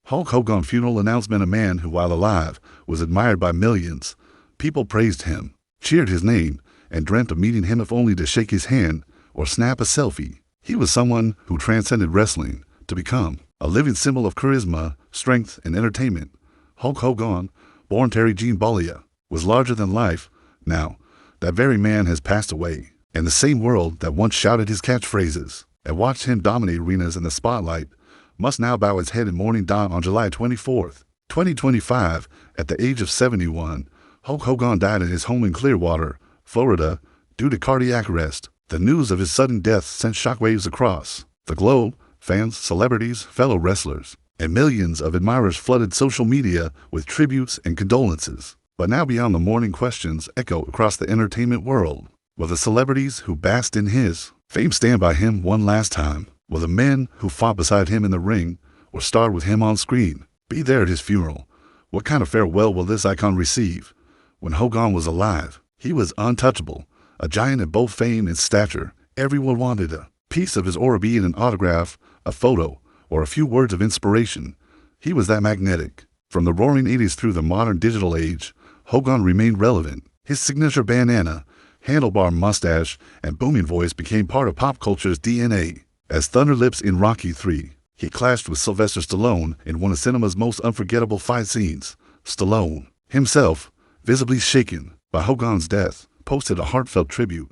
Hulk Hogan funeral announcement. A man who, while alive, was admired by millions. People praised him, cheered his name, and dreamt of meeting him if only to shake his hand or snap a selfie. He was someone who transcended wrestling to become a living symbol of charisma, strength, and entertainment. Hulk Hogan, born Terry Gene Bollea, was larger than life. Now, that very man has passed away, and the same world that once shouted his catchphrases and watched him dominate arenas in the spotlight must now bow its head in mourning. On July 24th, 2025, at the age of 71, Hulk Hogan died at his home in Clearwater, Florida, due to cardiac arrest. The news of his sudden death sent shockwaves across the globe. Fans, celebrities, fellow wrestlers, and millions of admirers flooded social media with tributes and condolences. But now beyond the mourning, questions echo across the entertainment world. Will the celebrities who basked in his fame stand by him one last time? Will the men who fought beside him in the ring or starred with him on screen be there at his funeral? What kind of farewell will this icon receive? When Hogan was alive, he was untouchable, a giant in both fame and stature. Everyone wanted a piece of his aura, be it an autograph, a photo, or a few words of inspiration. He was that magnetic. From the roaring 80s through the modern digital age, Hogan remained relevant. His signature bandana, handlebar mustache, and booming voice became part of pop culture's DNA. As Thunderlips in Rocky III, he clashed with Sylvester Stallone in one of cinema's most unforgettable fight scenes. Stallone, himself, visibly shaken by Hogan's death, posted a heartfelt tribute.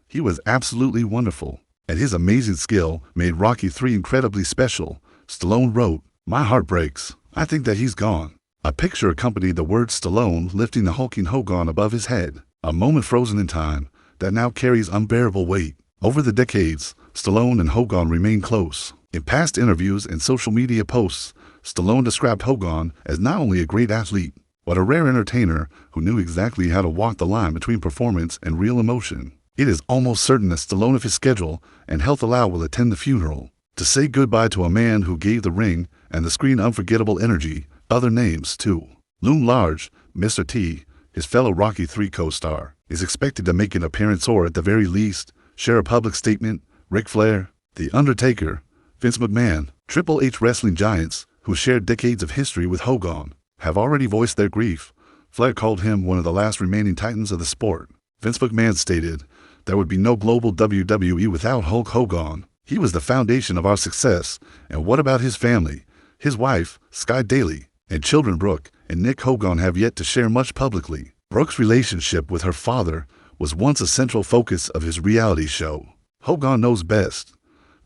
He was absolutely wonderful, and his amazing skill made Rocky III incredibly special. Stallone wrote, "My heart breaks. I think that he's gone." A picture accompanied the word Stallone lifting the hulking Hogan above his head, a moment frozen in time that now carries unbearable weight. Over the decades, Stallone and Hogan remained close. In past interviews and social media posts, Stallone described Hogan as not only a great athlete, but a rare entertainer who knew exactly how to walk the line between performance and real emotion. It is almost certain that Stallone, if his schedule and health allow, will attend the funeral to say goodbye to a man who gave the ring and the screen unforgettable energy. Other names, too, loom large. Mr. T, his fellow Rocky III co-star, is expected to make an appearance or, at the very least, share a public statement. Ric Flair, The Undertaker, Vince McMahon, Triple H, wrestling giants who shared decades of history with Hogan, have already voiced their grief. Flair called him one of the last remaining titans of the sport. Vince McMahon stated, "There would be no global WWE without Hulk Hogan. He was the foundation of our success." And what about his family? His wife, Sky Daly, and children Brooke and Nick Hogan have yet to share much publicly. Brooke's relationship with her father was once a central focus of his reality show. Hogan knows best.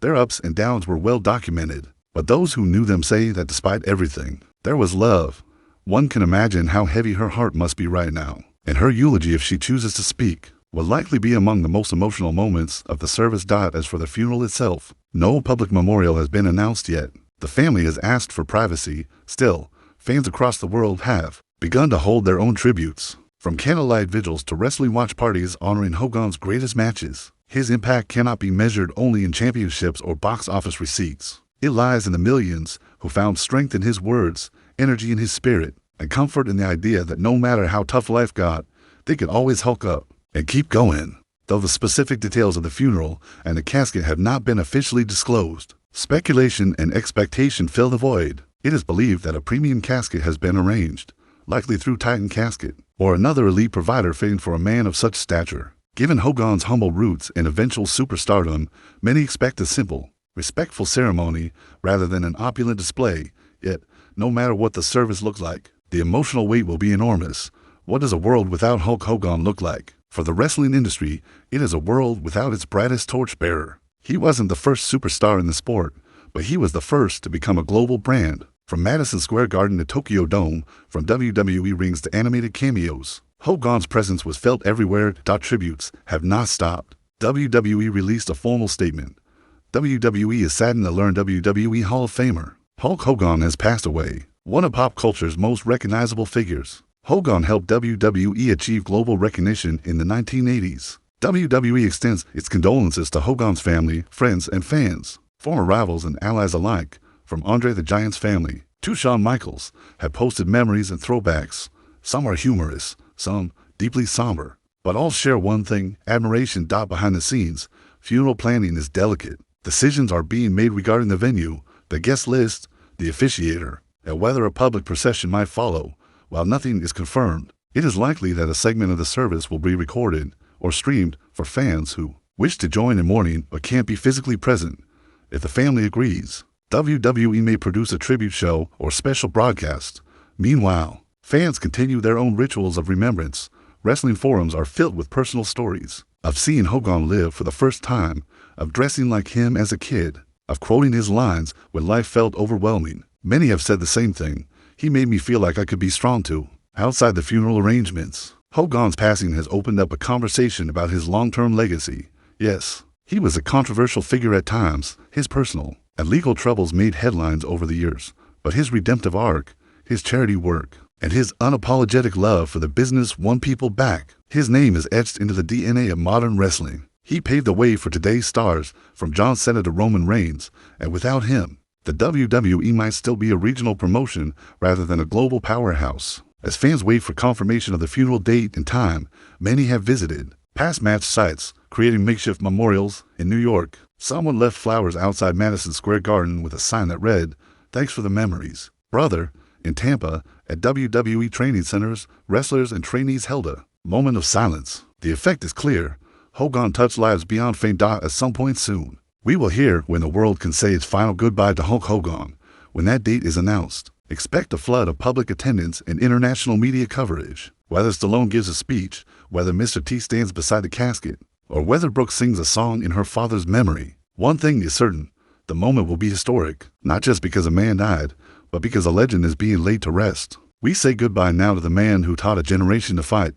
Their ups and downs were well documented, but those who knew them say that despite everything, there was love. One can imagine how heavy her heart must be right now, and her eulogy, if she chooses to speak, will likely be among the most emotional moments of the service. As for the funeral itself, no public memorial has been announced yet. The family has asked for privacy. Still, fans across the world have begun to hold their own tributes, from candlelight vigils to wrestling watch parties honoring Hogan's greatest matches. His impact cannot be measured only in championships or box office receipts. It lies in the millions who found strength in his words, energy in his spirit, and comfort in the idea that no matter how tough life got, they could always hulk up and keep going. Though the specific details of the funeral and the casket have not been officially disclosed, speculation and expectation fill the void. It is believed that a premium casket has been arranged, likely through Titan Casket or another elite provider fitting for a man of such stature. Given Hogan's humble roots and eventual superstardom, many expect a simple, respectful ceremony rather than an opulent display. Yet, no matter what the service looks like, the emotional weight will be enormous. What does a world without Hulk Hogan look like? For the wrestling industry, it is a world without its brightest torchbearer. He wasn't the first superstar in the sport, but he was the first to become a global brand. From Madison Square Garden to Tokyo Dome, from WWE rings to animated cameos, Hogan's presence was felt everywhere. Tributes have not stopped. WWE released a formal statement. WWE is saddened to learn WWE Hall of Famer Hulk Hogan has passed away. One of pop culture's most recognizable figures, Hogan helped WWE achieve global recognition in the 1980s. WWE extends its condolences to Hogan's family, friends, and fans. Former rivals and allies alike, from Andre the Giant's family to Shawn Michaels, have posted memories and throwbacks. Some are humorous, some deeply somber, but all share one thing: admiration. Behind the scenes, funeral planning is delicate. Decisions are being made regarding the venue, the guest list, the officiator, and whether a public procession might follow. While nothing is confirmed, it is likely that a segment of the service will be recorded or streamed for fans who wish to join in mourning but can't be physically present. If the family agrees, WWE may produce a tribute show or special broadcast. Meanwhile, fans continue their own rituals of remembrance. Wrestling forums are filled with personal stories of seeing Hogan live for the first time, of dressing like him as a kid, of quoting his lines when life felt overwhelming. Many have said the same thing. He made me feel like I could be strong too. Outside the funeral arrangements, Hogan's passing has opened up a conversation about his long-term legacy. Yes, he was a controversial figure at times. His personal and legal troubles made headlines over the years, but his redemptive arc, his charity work, and his unapologetic love for the business won people back. His name is etched into the DNA of modern wrestling. He paved the way for today's stars, from John Cena to Roman Reigns, and without him, the WWE might still be a regional promotion rather than a global powerhouse. As fans wait for confirmation of the funeral date and time, many have visited past match sites, creating makeshift memorials. In New York, someone left flowers outside Madison Square Garden with a sign that read, "Thanks for the memories, brother." In Tampa, at WWE training centers, wrestlers and trainees held a moment of silence. The effect is clear. Hogan touched lives beyond fame. At some point soon, we will hear when the world can say its final goodbye to Hulk Hogan. When that date is announced, expect a flood of public attendance and international media coverage. Whether Stallone gives a speech, whether Mr. T stands beside the casket, or whether Brooke sings a song in her father's memory, one thing is certain: the moment will be historic, not just because a man died, but because a legend is being laid to rest. We say goodbye now to the man who taught a generation to fight,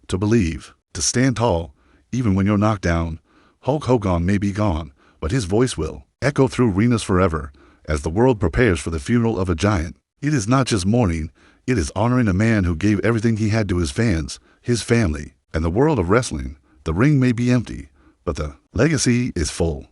to believe, to stand tall, even when you're knocked down. Hulk Hogan may be gone, but his voice will echo through arenas forever as the world prepares for the funeral of a giant. It is not just mourning, it is honoring a man who gave everything he had to his fans, his family, and the world of wrestling. The ring may be empty, but the legacy is full.